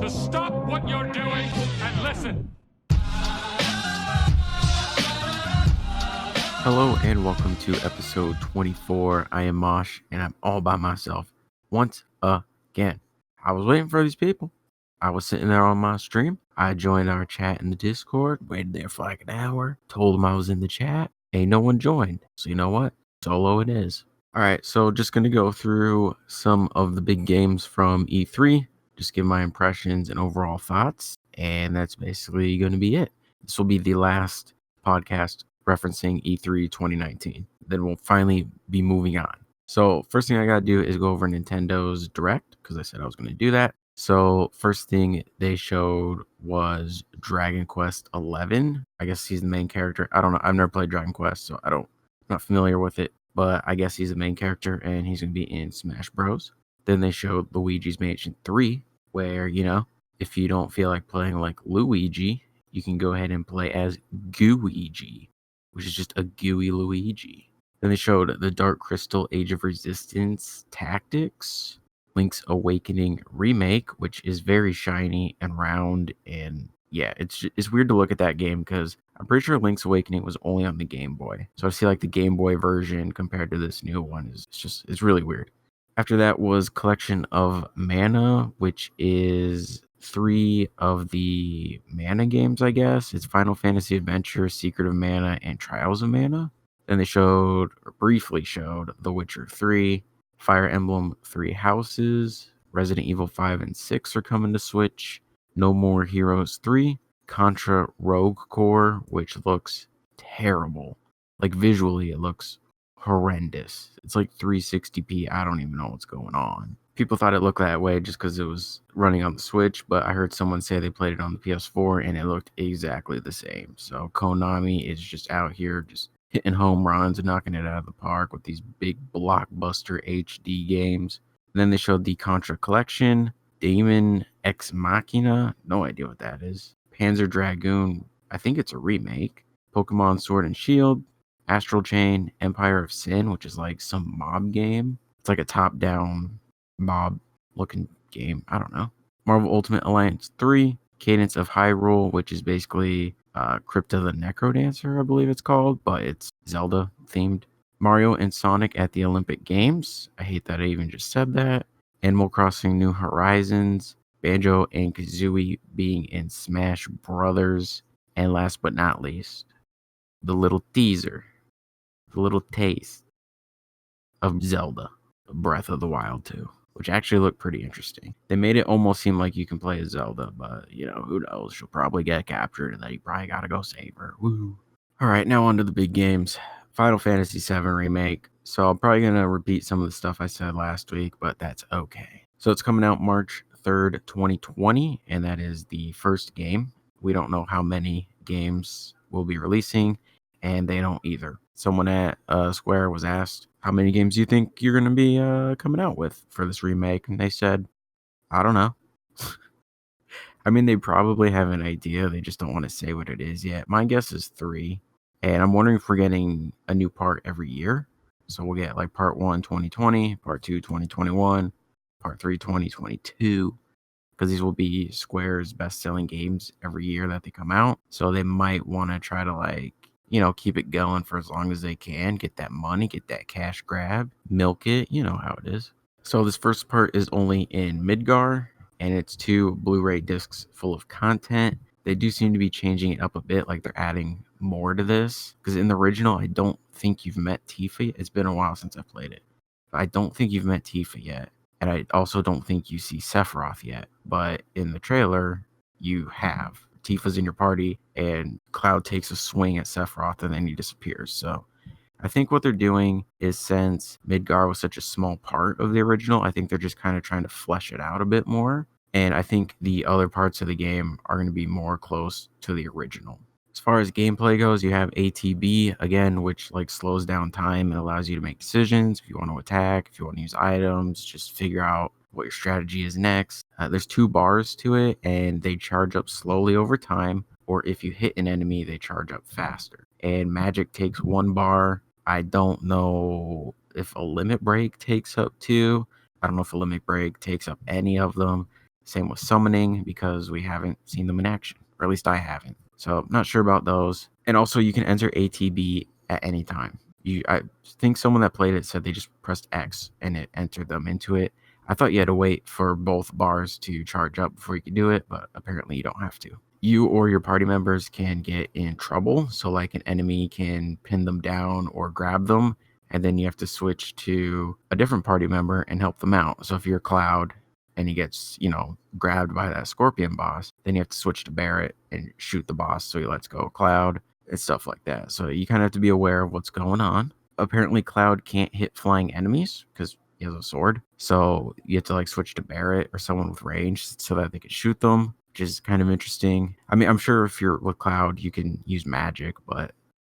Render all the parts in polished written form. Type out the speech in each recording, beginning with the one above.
to stop what you're doing and listen. Hello and welcome to episode 24. I am MOSH and I'm all by myself once again. I was waiting for these people. I was sitting there on my stream. I joined our chat in the Discord, waited there for like an hour, told them I was in the chat. Ain't no one joined. So you know what? Solo it is. Alright, so just going to go through some of the big games from E3, just give my impressions and overall thoughts, and that's basically going to be it. This will be the last podcast referencing E3 2019. Then we'll finally be moving on. So first thing I gotta do is go over Nintendo's Direct, because I said I was going to do that. So first thing they showed was Dragon Quest 11. I guess he's the main character. I don't know. I've never played Dragon Quest, so I'm not familiar with it. But I guess he's the main character, and he's going to be in Smash Bros. Then they showed Luigi's Mansion 3, where, you know, if you don't feel like playing like Luigi, you can go ahead and play as Gooigi, which is just a gooey Luigi. Then they showed the Dark Crystal Age of Resistance Tactics, Link's Awakening Remake, which is very shiny and round, and yeah, it's weird to look at that game because I'm pretty sure Link's Awakening was only on the Game Boy. So I see like the Game Boy version compared to this new one it's really weird. After that was Collection of Mana, which is 3 of the Mana games, I guess. It's Final Fantasy Adventure, Secret of Mana, and Trials of Mana. Then they briefly showed The Witcher 3, Fire Emblem 3 Houses, Resident Evil 5 and 6 are coming to Switch, No More Heroes 3, Contra Rogue Core, which looks terrible. Like visually, it looks horrendous. It's like 360p. I don't even know what's going on. People thought it looked that way just because it was running on the Switch, but I heard someone say they played it on the PS4 and it looked exactly the same. So Konami is just out here just hitting home runs and knocking it out of the park with these big blockbuster HD games. And then they showed the Contra Collection, Daemon Ex Machina, no idea what that is, Panzer Dragoon, I think it's a remake, Pokemon Sword and Shield, Astral Chain, Empire of Sin, which is like some mob game. It's like a top-down mob-looking game. I don't know. Marvel Ultimate Alliance 3, Cadence of Hyrule, which is basically Crypta the Necrodancer, I believe it's called, but it's Zelda-themed. Mario and Sonic at the Olympic Games. I hate that I even just said that. Animal Crossing New Horizons, Banjo and Kazooie being in Smash Brothers, and last but not least, the little teaser, the little taste of Zelda Breath of the Wild 2, which actually looked pretty interesting. They made it almost seem like you can play as Zelda, but, you know, who knows? She'll probably get captured, and then you probably gotta go save her. Woo! Alright, now on to the big games. Final Fantasy VII Remake. So I'm probably going to repeat some of the stuff I said last week, but that's okay. So it's coming out March 3rd, 2020, and that is the first game. We don't know how many games we'll be releasing, and they don't either. Someone at Square was asked, how many games do you think you're going to be coming out with for this remake? And they said, I don't know. I mean, they probably have an idea. They just don't want to say what it is yet. My guess is 3. And I'm wondering if we're getting a new part every year. So we'll get like part 1, 2020, part 2, 2021, part 3, 2022. Because these will be Square's best-selling games every year that they come out. So they might want to try to like, you know, keep it going for as long as they can. Get that money, get that cash grab, milk it. You know how it is. So this first part is only in Midgar. And it's 2 Blu-ray discs full of content. They do seem to be changing it up a bit, like they're adding more to this. Because in the original, I don't think you've met Tifa. It's been a while since I played it. But I don't think you've met Tifa yet. And I also don't think you see Sephiroth yet. But in the trailer, you have. Tifa's in your party, and Cloud takes a swing at Sephiroth, and then he disappears. So I think what they're doing is, since Midgar was such a small part of the original, I think they're just kind of trying to flesh it out a bit more. And I think the other parts of the game are going to be more close to the original. As far as gameplay goes, you have ATB, again, which like slows down time and allows you to make decisions. If you want to attack, if you want to use items, just figure out what your strategy is next. There's 2 bars to it, and they charge up slowly over time. Or if you hit an enemy, they charge up faster. And magic takes 1 bar. I don't know if a limit break takes up 2. I don't know if a limit break takes up any of them. Same with summoning, because we haven't seen them in action, or at least I haven't. So not sure about those. And also you can enter ATB at any time. I think someone that played it said they just pressed X and it entered them into it. I thought you had to wait for both bars to charge up before you could do it, but apparently you don't have to. You or your party members can get in trouble. So like an enemy can pin them down or grab them, and then you have to switch to a different party member and help them out. So if you're Cloud and he gets, grabbed by that Scorpion boss, then you have to switch to Barret and shoot the boss so he lets go of Cloud and stuff like that. So you kind of have to be aware of what's going on. Apparently Cloud can't hit flying enemies because he has a sword. So you have to like switch to Barret or someone with range so that they can shoot them, which is kind of interesting. I mean, I'm sure if you're with Cloud, you can use magic, but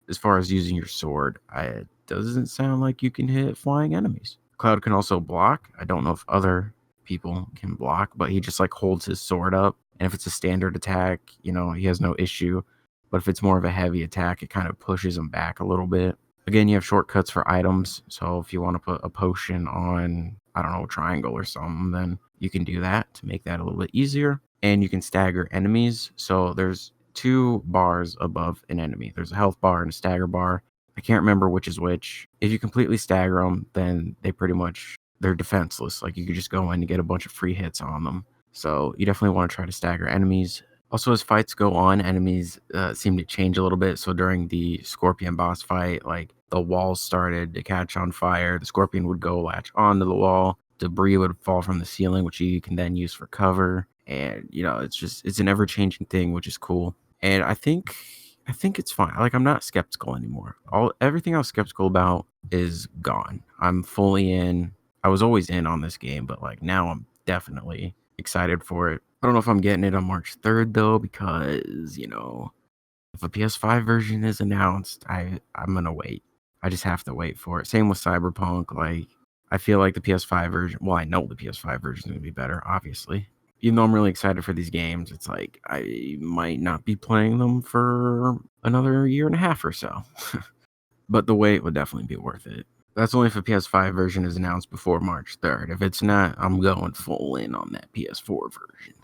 as far as using your sword, it doesn't sound like you can hit flying enemies. Cloud can also block. I don't know if other people can block, but he just like holds his sword up. And if it's a standard attack, he has no issue. But if it's more of a heavy attack, it kind of pushes him back a little bit. Again, you have shortcuts for items. So if you want to put a potion on, I don't know, a triangle or something, then you can do that to make that a little bit easier. And you can stagger enemies. So there's 2 bars above an enemy. There's a health bar and a stagger bar. I can't remember which is which. If you completely stagger them, then they're defenseless. Like you could just go in and get a bunch of free hits on them. So you definitely want to try to stagger enemies. Also, as fights go on, enemies seem to change a little bit. So during the Scorpion boss fight, like the walls started to catch on fire. The Scorpion would go latch onto the wall. Debris would fall from the ceiling, which you can then use for cover. And it's an ever-changing thing, which is cool. And I think it's fine. Like, I'm not skeptical anymore. Everything I was skeptical about is gone. I'm fully in. I was always in on this game, but like now I'm definitely excited for it. I don't know if I'm getting it on March 3rd though, because if a PS5 version is announced, I'm gonna wait. I just have to wait for it. Same with Cyberpunk. Like, I feel like the PS5 version. Well, I know the PS5 version is gonna be better, obviously. Even though I'm really excited for these games, it's like I might not be playing them for another year and a half or so. But the wait would definitely be worth it. That's only if a PS5 version is announced before March 3rd. If it's not, I'm going full in on that PS4 version.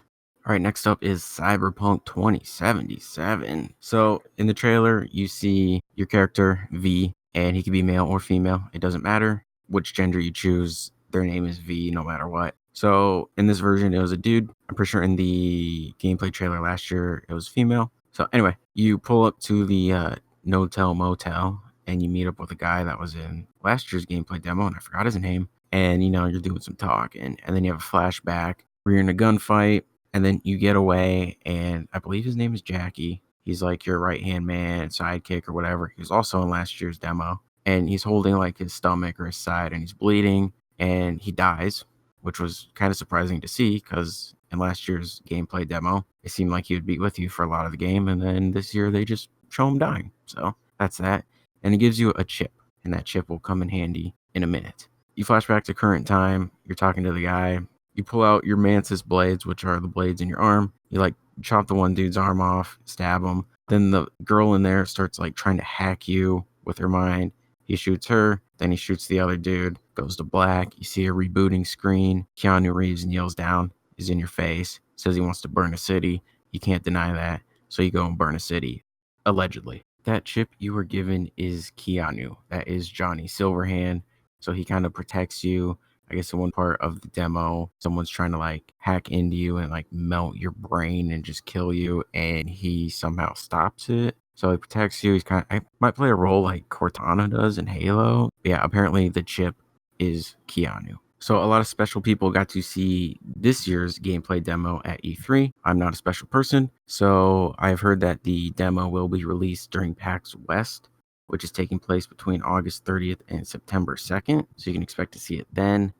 All right, next up is Cyberpunk 2077. So in the trailer, you see your character, V, and he can be male or female. It doesn't matter which gender you choose. Their name is V no matter what. So in this version, it was a dude. I'm pretty sure in the gameplay trailer last year, it was female. So anyway, you pull up to the No-Tell Motel, and you meet up with a guy that was in last year's gameplay demo, and I forgot his name. And, you're doing some talking, and then you have a flashback where you're in a gunfight, and then you get away, and I believe his name is Jackie. He's like your right-hand man, sidekick, or whatever. He was also in last year's demo, and he's holding like his stomach or his side, and he's bleeding, and he dies, which was kind of surprising to see, because in last year's gameplay demo, it seemed like he would be with you for a lot of the game, and then this year they just show him dying. So that's that. And it gives you a chip, and that chip will come in handy in a minute. You flash back to current time, you're talking to the guy, you pull out your Mantis blades, which are the blades in your arm, you like chop the one dude's arm off, stab him, then the girl in there starts like trying to hack you with her mind. He shoots her, then he shoots the other dude, goes to black, you see a rebooting screen, Keanu Reeves kneels down, is in your face, says he wants to burn a city, you can't deny that, so you go and burn a city, allegedly. That chip you were given is Keanu. That is Johnny Silverhand. So he kind of protects you. I guess in one part of the demo, someone's trying to like hack into you and like melt your brain and just kill you, and he somehow stops it. So he protects you. I might play a role like Cortana does in Halo. But yeah, apparently the chip is Keanu. So a lot of special people got to see this year's gameplay demo at E3. I'm not a special person, so I've heard that the demo will be released during PAX West, which is taking place between August 30th and September 2nd, so you can expect to see it then.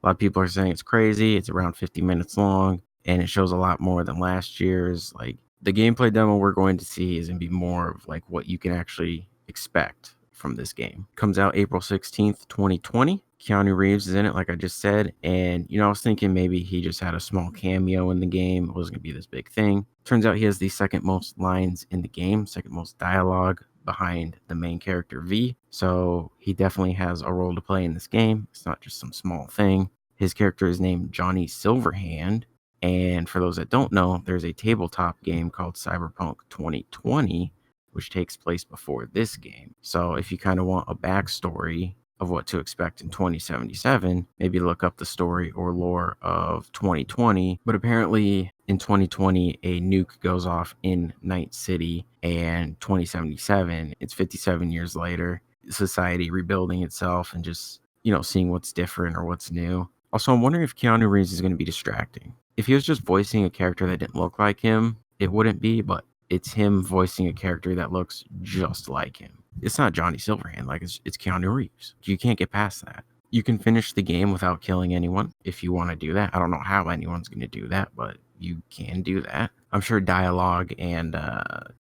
A lot of people are saying it's crazy. It's around 50 minutes long, and it shows a lot more than last year's. Like, the gameplay demo we're going to see is going to be more of like what you can actually expect from this game. Comes out April 16th, 2020. Keanu Reeves is in it, like I just said. And, I was thinking maybe he just had a small cameo in the game. It wasn't going to be this big thing. Turns out he has the second most lines in the game, second most dialogue behind the main character V. So he definitely has a role to play in this game. It's not just some small thing. His character is named Johnny Silverhand. And for those that don't know, there's a tabletop game called Cyberpunk 2020, which takes place before this game. So if you kind of want a backstory of what to expect in 2077, maybe look up the story or lore of 2020. But apparently in 2020, a nuke goes off in Night City, and 2077, it's 57 years later, society rebuilding itself and just, seeing what's different or what's new. Also, I'm wondering if Keanu Reeves is going to be distracting. If he was just voicing a character that didn't look like him, it wouldn't be, but it's him voicing a character that looks just like him. It's not Johnny Silverhand, like it's Keanu Reeves. You can't get past that. You can finish the game without killing anyone if you want to do that. I don't know how anyone's going to do that, but you can do that. I'm sure dialogue and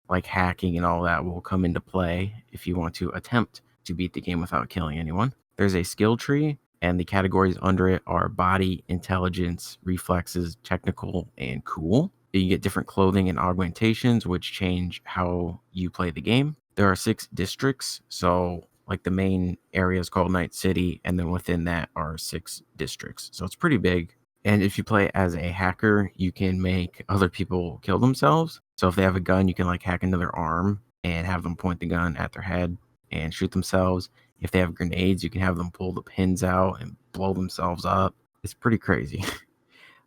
like hacking and all that will come into play if you want to attempt to beat the game without killing anyone. There's a skill tree, and the categories under it are body, intelligence, reflexes, technical, and cool. You get different clothing and augmentations, which change how you play the game. There are 6 districts, so like the main area is called Night City, and then within that are 6 districts. So it's pretty big. And if you play as a hacker, you can make other people kill themselves. So if they have a gun, you can like hack into their arm and have them point the gun at their head and shoot themselves. If they have grenades, you can have them pull the pins out and blow themselves up. It's pretty crazy.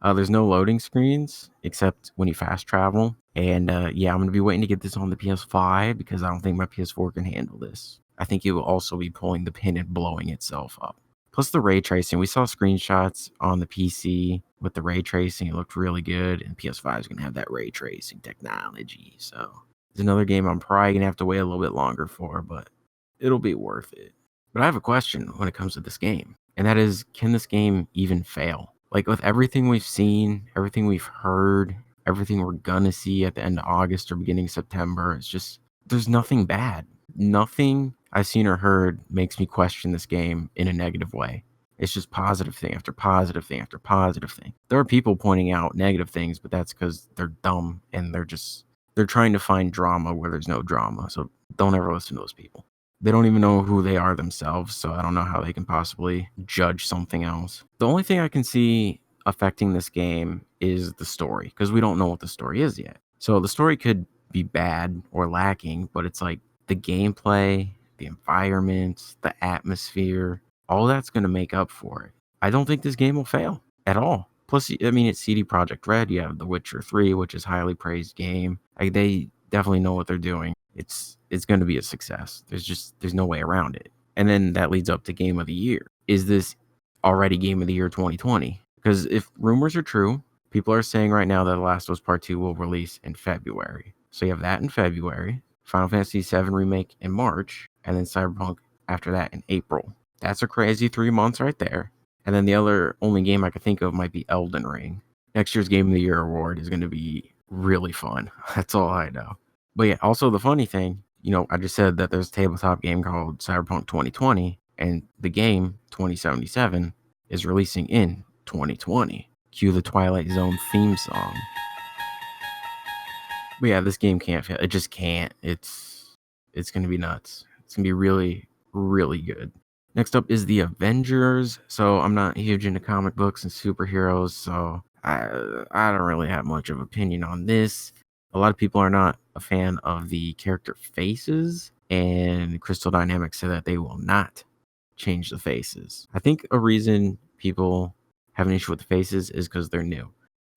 There's no loading screens except when you fast travel. And yeah, I'm going to be waiting to get this on the PS5 because I don't think my PS4 can handle this. I think it will also be pulling the pin and blowing itself up. Plus the ray tracing. We saw screenshots on the PC with the ray tracing. It looked really good. And PS5 is going to have that ray tracing technology. So it's another game I'm probably going to have to wait a little bit longer for, but it'll be worth it. But I have a question when it comes to this game. And that is, can this game even fail? Like with everything we've seen, everything we've heard, everything we're gonna see at the end of August or beginning of September, it's just, there's nothing bad. Nothing I've seen or heard makes me question this game in a negative way. It's just positive thing after positive thing after positive thing. There are people pointing out negative things, but that's because they're dumb and they're trying to find drama where there's no drama. So don't ever listen to those people. They don't even know who they are themselves, so I don't know how they can possibly judge something else. The only thing I can see affecting this game is the story, because we don't know what the story is yet. So the story could be bad or lacking, but it's like the gameplay, the environment, the atmosphere, all that's going to make up for it. I don't think this game will fail at all. Plus, I mean, it's CD Projekt Red. You have The Witcher 3, which is a highly praised game. Like, they definitely know what they're doing. It's going to be a success. There's no way around it. And then that leads up to Game of the Year. Is this already Game of the Year 2020? Because if rumors are true, people are saying right now that The Last of Us Part 2 will release in February. So you have that in February, Final Fantasy VII Remake in March, and then Cyberpunk after that in April. That's a crazy 3 months right there. And then the only game I could think of might be Elden Ring. Next year's Game of the Year award is going to be really fun. That's all I know. But yeah, also the funny thing, I just said that there's a tabletop game called Cyberpunk 2020, and the game 2077 is releasing in 2020. Cue the Twilight Zone theme song. But yeah, this game can't fail. It just can't. It's going to be nuts. It's going to be really, really good. Next up is the Avengers. So I'm not huge into comic books and superheroes, so I don't really have much of an opinion on this. A lot of people are not a fan of the character faces, and Crystal Dynamics said that they will not change the faces. I think a reason people have an issue with the faces is because they're new.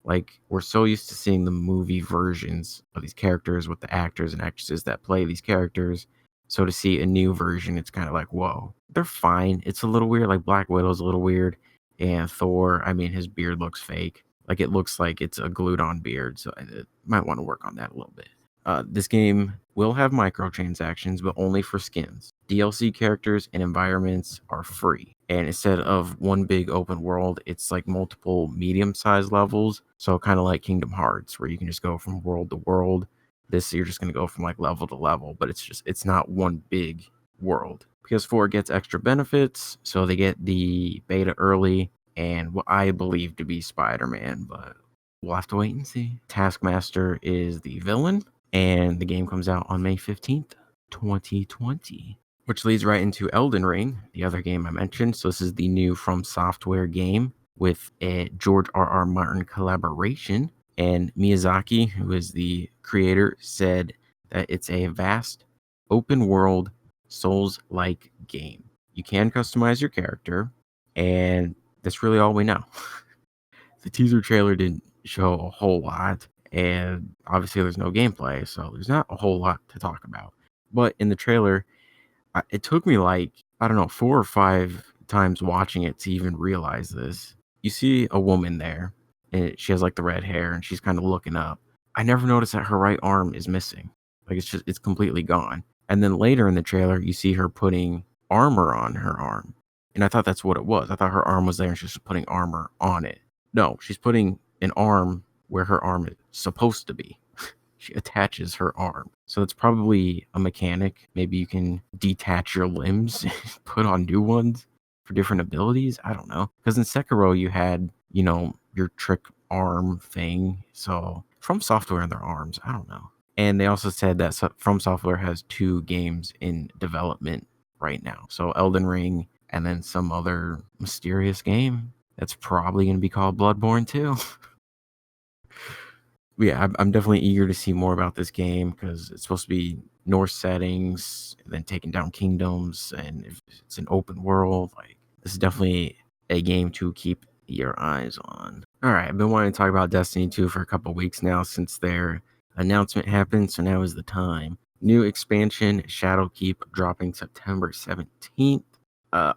Like, we're so used to seeing the movie versions of these characters with the actors and actresses that play these characters. So to see a new version, it's kind of like, whoa. They're fine. It's a little weird. Like, Black Widow's a little weird. And Thor, I mean, his beard looks fake. Like, it looks like it's a glued-on beard. So I might want to work on that a little bit. This game will have microtransactions, but only for skins. DLC characters and environments are free. And instead of one big open world, it's like multiple medium-sized levels. So kind of like Kingdom Hearts, where you can just go from world to world. This, you're just going to go from like level to level, but it's not one big world. PS4 gets extra benefits, so they get the beta early and what I believe to be Spider-Man, but we'll have to wait and see. Taskmaster is the villain, and the game comes out on May 15th, 2020. Which leads right into Elden Ring, the other game I mentioned. So this is the new From Software game. with a George R.R. Martin collaboration. And Miyazaki, who is the creator, said that it's a vast, open world, Souls-like game. You can customize your character, and that's really all we know. The teaser trailer didn't show a whole lot, and obviously there's no gameplay, so there's not a whole lot to talk about. But in the trailer, it took me like, I don't know, 4 or 5 times watching it to even realize this. You see a woman there, and she has like the red hair, and she's kind of looking up. I never noticed that her right arm is missing. Like it's completely gone. And then later in the trailer, you see her putting armor on her arm. And I thought that's what it was. I thought her arm was there and she's just putting armor on it. No, she's putting an arm where her arm is supposed to be. She attaches her arm. So it's probably a mechanic. Maybe you can detach your limbs, put on new ones for different abilities. I don't know. Because in Sekiro, you had, your trick arm thing. So From Software and their arms, I don't know. And they also said that From Software has 2 games in development right now. So Elden Ring and then some other mysterious game that's probably going to be called Bloodborne too. Yeah, I'm definitely eager to see more about this game because it's supposed to be Norse settings and then taking down kingdoms. And if it's an open world, like this is definitely a game to keep your eyes on. All right, I've been wanting to talk about Destiny 2 for a couple weeks now since their announcement happened, so now is the time. New expansion, Shadowkeep, dropping September 17th.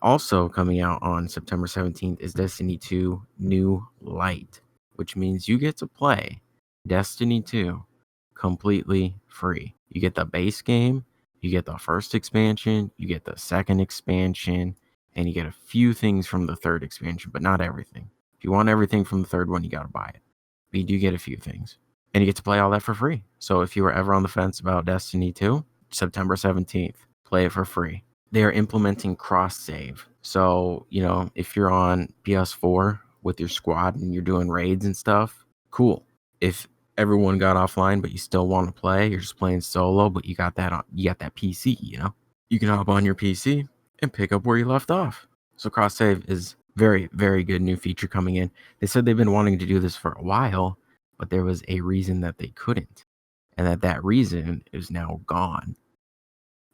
Also coming out on September 17th is Destiny 2 New Light, which means you get to play Destiny 2 completely free. You get the base game, you get the first expansion, you get the second expansion, and you get a few things from the third expansion, but not everything. If you want everything from the third one, you got to buy it. But you do get a few things. And you get to play all that for free. So if you were ever on the fence about Destiny 2, September 17th, play it for free. They are implementing cross-save. So, if you're on PS4 with your squad and you're doing raids and stuff, cool. If everyone got offline but you still want to play, you're just playing solo, but you got that PC, you can hop on your PC and pick up where you left off. So cross save is very, very good new feature coming in. They said they've been wanting to do this for a while, but there was a reason that they couldn't, and that reason is now gone.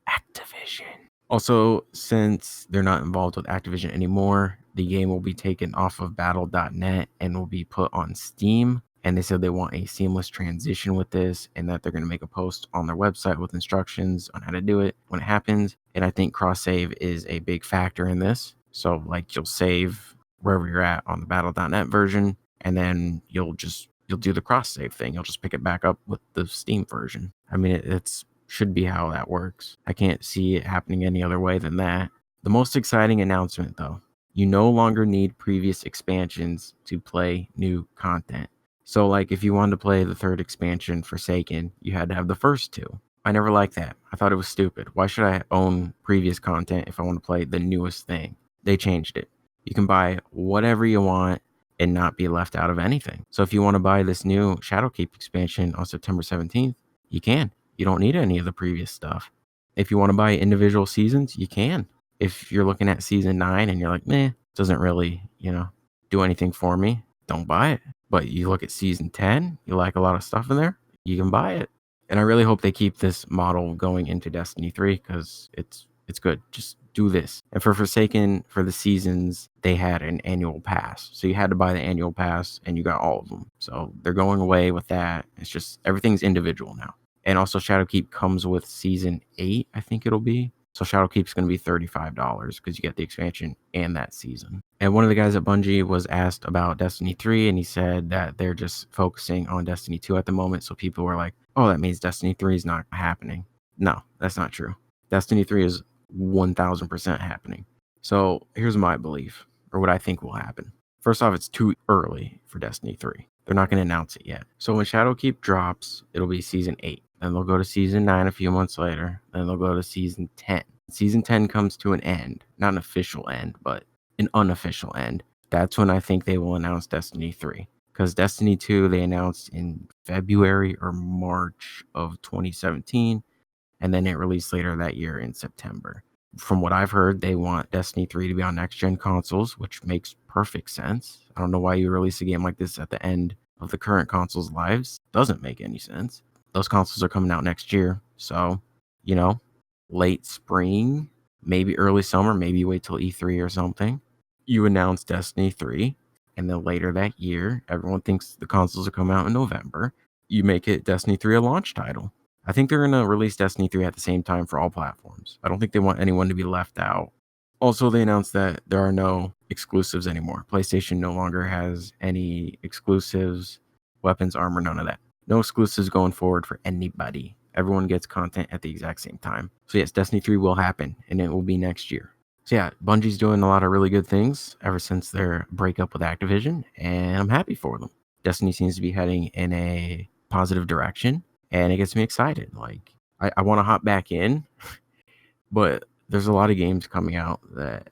Activision. Also, since they're not involved with Activision anymore, the game will be taken off of battle.net and will be put on Steam. And they said they want a seamless transition with this and that they're going to make a post on their website with instructions on how to do it when it happens. And I think cross-save is a big factor in this. So, you'll save wherever you're at on the battle.net version, and then you'll do the cross-save thing. You'll just pick it back up with the Steam version. I mean, it's should be how that works. I can't see it happening any other way than that. The most exciting announcement, though, you no longer need previous expansions to play new content. So, if you wanted to play the third expansion, Forsaken, you had to have the first 2. I never liked that. I thought it was stupid. Why should I own previous content if I want to play the newest thing? They changed it. You can buy whatever you want and not be left out of anything. So if you want to buy this new Shadowkeep expansion on September 17th, you can. You don't need any of the previous stuff. If you want to buy individual seasons, you can. If you're looking at season 9 and you're like, meh, doesn't really, do anything for me, don't buy it. But you look at season 10, you like a lot of stuff in there, you can buy it. And I really hope they keep this model going into Destiny 3 because it's good. Just do this. And for Forsaken, for the seasons, they had an annual pass. So you had to buy the annual pass and you got all of them. So they're going away with that. It's just everything's individual now. And also Shadowkeep comes with season 8, I think it'll be. So Shadowkeep's going to be $35 because you get the expansion and that season. And one of the guys at Bungie was asked about Destiny 3, and he said that they're just focusing on Destiny 2 at the moment. So people were like, oh, that means Destiny 3 is not happening. No, that's not true. Destiny 3 is 1000% happening. So here's my belief, or what I think will happen. First off, it's too early for Destiny 3. They're not going to announce it yet. So when Shadowkeep drops, it'll be season 8. Then they'll go to season 9 a few months later. Then they'll go to season 10. Season 10 comes to an end. Not an official end, but an unofficial end. That's when I think they will announce Destiny 3. Because Destiny 2, they announced in February or March of 2017. And then it released later that year in September. from what I've heard, they want Destiny 3 to be on next-gen consoles, which makes perfect sense. I don't know why you release a game like this at the end of the current consoles' lives. Doesn't make any sense. Those consoles are coming out next year, so, late spring, maybe early summer, maybe wait till E3 or something. You announce Destiny 3, and then later that year, everyone thinks the consoles are coming out in November. You make it Destiny 3 a launch title. I think they're going to release Destiny 3 at the same time for all platforms. I don't think they want anyone to be left out. Also, they announced that there are no exclusives anymore. PlayStation no longer has any exclusives, weapons, armor, none of that. No exclusives going forward for anybody. Everyone gets content at the exact same time. So yes, Destiny 3 will happen, and it will be next year. So yeah, Bungie's doing a lot of really good things ever since their breakup with Activision, and I'm happy for them. Destiny seems to be heading in a positive direction, and it gets me excited. Like, I want to hop back in, but there's a lot of games coming out that,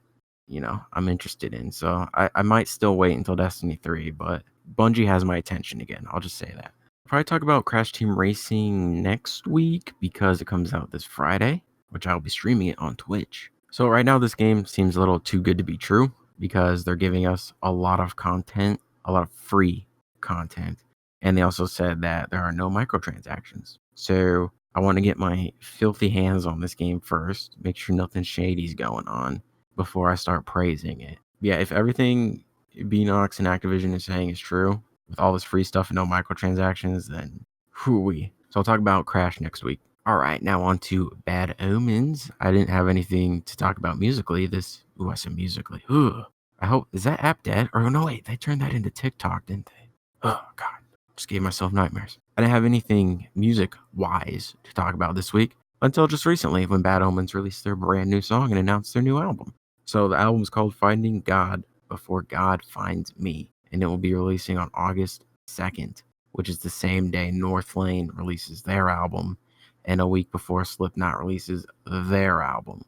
I'm interested in. So I might still wait until Destiny 3, but Bungie has my attention again. I'll just say that. Probably talk about Crash Team Racing next week because it comes out this Friday, which I'll be streaming it on Twitch. So right now this game seems a little too good to be true because they're giving us a lot of content, a lot of free content. And they also said that there are no microtransactions. So I want to get my filthy hands on this game first, make sure nothing shady's going on before I start praising it. Yeah, if everything Beanox and Activision is saying is true, with all this free stuff and no microtransactions, then hooey. So I'll talk about Crash next week. All right, now on to Bad Omens. I didn't have anything to talk about musically. I said musically. Ugh. I hope, is that app dead? Or no, wait, they turned that into TikTok, didn't they? Oh, God. Just gave myself nightmares. I didn't have anything music-wise to talk about this week until just recently when Bad Omens released their brand new song and announced their new album. So the album is called Finding God Before God Finds Me, and it will be releasing on August 2nd, which is the same day Northlane releases their album and a week before Slipknot releases their album.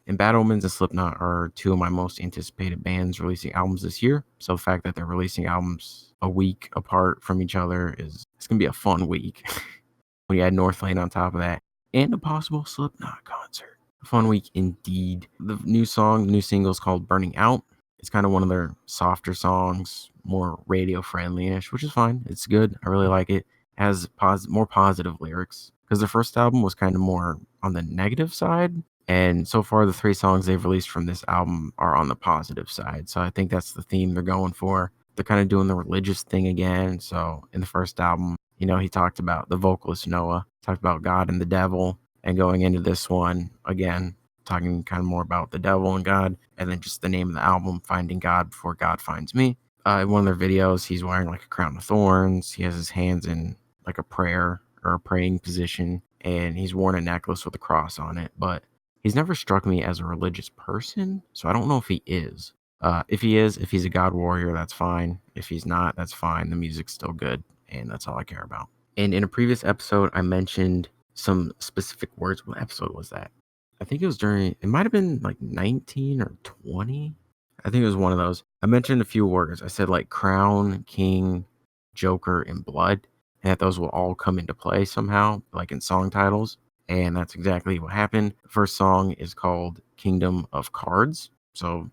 And Bad Omens and Slipknot are two of my most anticipated bands releasing albums this year. So the fact that they're releasing albums a week apart from each other it's going to be a fun week. We had Northlane on top of that and a possible Slipknot concert. A fun week indeed. The new single is called Burning Out. It's kind of one of their softer songs, more radio friendly-ish, which is fine. It's good. I really like it. It has more positive lyrics because their first album was kind of more on the negative side. And so far, the 3 songs they've released from this album are on the positive side. So I think that's the theme they're going for. They're kind of doing the religious thing again. So in the first album, he talked about the vocalist Noah, talked about God and the devil. And going into this one, again, talking kind of more about the devil and God. And then just the name of the album, Finding God Before God Finds Me. In one of their videos, he's wearing like a crown of thorns. He has his hands in like a prayer or a praying position. And he's worn a necklace with a cross on it. But he's never struck me as a religious person, so I don't know if he is. If he's a God warrior, that's fine. If he's not, that's fine. The music's still good, and that's all I care about. And in a previous episode, I mentioned some specific words. What episode was that? I think it might have been like 19 or 20. I think it was one of those. I mentioned a few words. I said like crown, king, joker, and blood, and that those will all come into play somehow, like in song titles. And that's exactly what happened. The first song is called Kingdom of Cards. So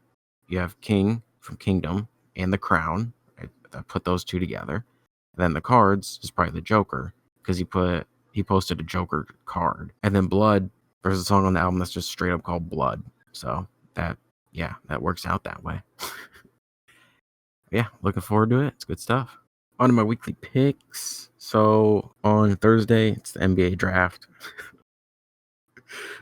you have King from Kingdom and the Crown. I put those two together. And then the cards is probably the Joker because he posted a Joker card. And then Blood, there's a song on the album that's just straight up called Blood. So that works out that way. Yeah, looking forward to it. It's good stuff. On to my weekly picks. So on Thursday, it's the NBA draft.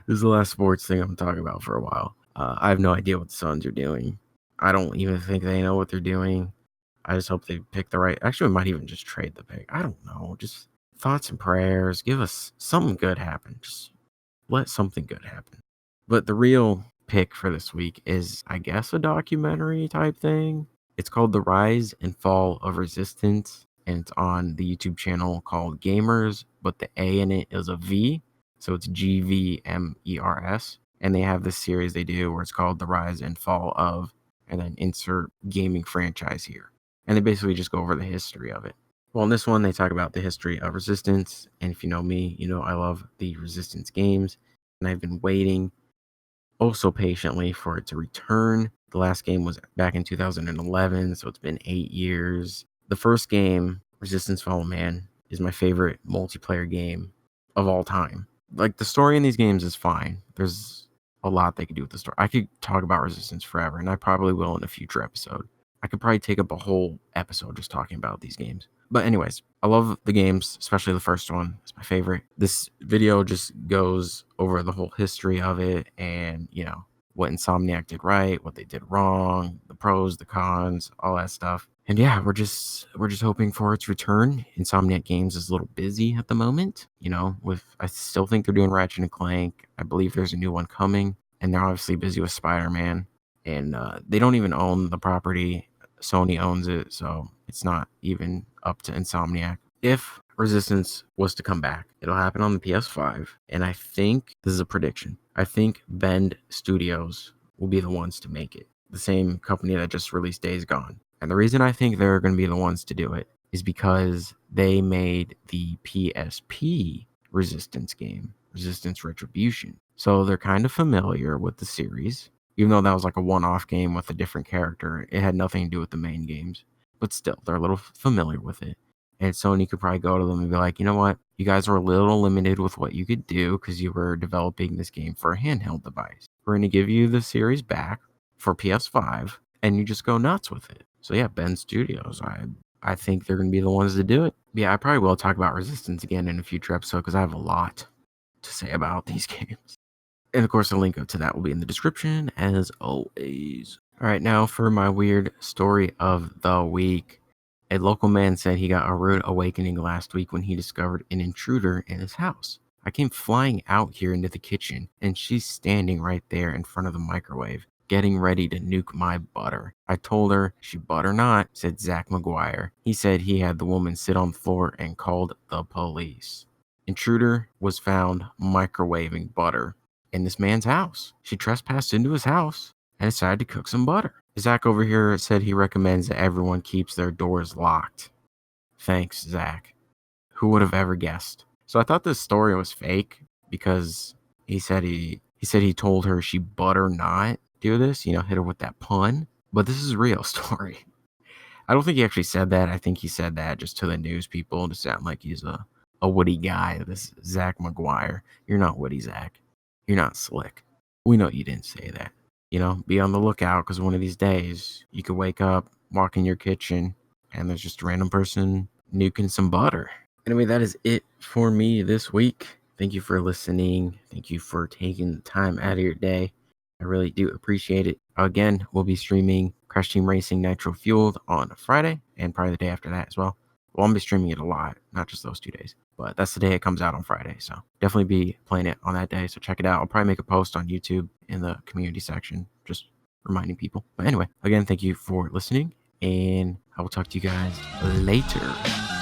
This is the last sports thing I'm talking about for a while. I have no idea what the Suns are doing. I don't even think they know what they're doing. I just hope they pick the right. Actually, we might even just trade the pick. I don't know. Just thoughts and prayers. Give us something good happen. Just let something good happen. But the real pick for this week is, I guess, a documentary type thing. It's called The Rise and Fall of Resistance, and it's on the YouTube channel called Gamers, but the A in it is a V. So it's GVMERS. And they have this series they do where it's called The Rise and Fall of, and then insert gaming franchise here. And they basically just go over the history of it. Well, in this one, they talk about the history of Resistance. And if you know me, you know I love the Resistance games. And I've been waiting oh so patiently for it to return. The last game was back in 2011, so it's been 8 years. The first game, Resistance Follow Man, is my favorite multiplayer game of all time. Like, the story in these games is fine. There's a lot they could do with the story. I could talk about Resistance forever, and I probably will in a future episode. I could probably take up a whole episode just talking about these games. But anyways, I love the games, especially the first one. It's my favorite. This video just goes over the whole history of it and, what Insomniac did right, what they did wrong, the pros, the cons, all that stuff. And yeah, we're just hoping for its return. Insomniac Games is a little busy at the moment, I still think they're doing Ratchet and Clank. I believe there's a new one coming, and they're obviously busy with Spider-Man. And they don't even own the property. Sony owns it, so it's not even up to Insomniac. If Resistance was to come back, it'll happen on the PS5, and I think, this is a prediction, I think Bend Studios will be the ones to make it. The same company that just released Days Gone. And the reason I think they're going to be the ones to do it is because they made the PSP Resistance game, Resistance Retribution. So they're kind of familiar with the series. Even though that was like a one-off game with a different character, it had nothing to do with the main games. But still, they're a little familiar with it. And Sony could probably go to them and be like, you know what? You guys are a little limited with what you could do because you were developing this game for a handheld device. We're going to give you the series back for PS5, and you just go nuts with it. So yeah, Bend Studios, I think they're going to be the ones to do it. Yeah, I probably will talk about Resistance again in a future episode because I have a lot to say about these games. And of course, the link to that will be in the description, as always. All right, now for my weird story of the week. A local man said he got a rude awakening last week when he discovered an intruder in his house. I came flying out here into the kitchen, and she's standing right there in front of the microwave, getting ready to nuke my butter. I told her she butter not, said Zach McGuire. He said he had the woman sit on the floor and called the police. Intruder was found microwaving butter in this man's house. She trespassed into his house and decided to cook some butter. Zach over here said he recommends that everyone keeps their doors locked. Thanks, Zach. Who would have ever guessed? So I thought this story was fake because he said he told her she butter not do this, hit her with that pun. But this is a real story. I don't think he actually said that. I think he said that just to the news people to sound like he's a witty guy. This Zach McGuire. You're not witty, Zach. You're not slick. We know you didn't say that. Be on the lookout because one of these days you could wake up, walk in your kitchen, and there's just a random person nuking some butter. Anyway, that is it for me this week. Thank you for listening. Thank you for taking the time out of your day. I really do appreciate it. Again, we'll be streaming Crash Team Racing Nitro Fueled on Friday and probably the day after that as well. Well, I'm going to be streaming it a lot, not just those 2 days. But that's the day it comes out on Friday. So definitely be playing it on that day. So check it out. I'll probably make a post on YouTube in the community section, just reminding people. But anyway, again, thank you for listening. And I will talk to you guys later.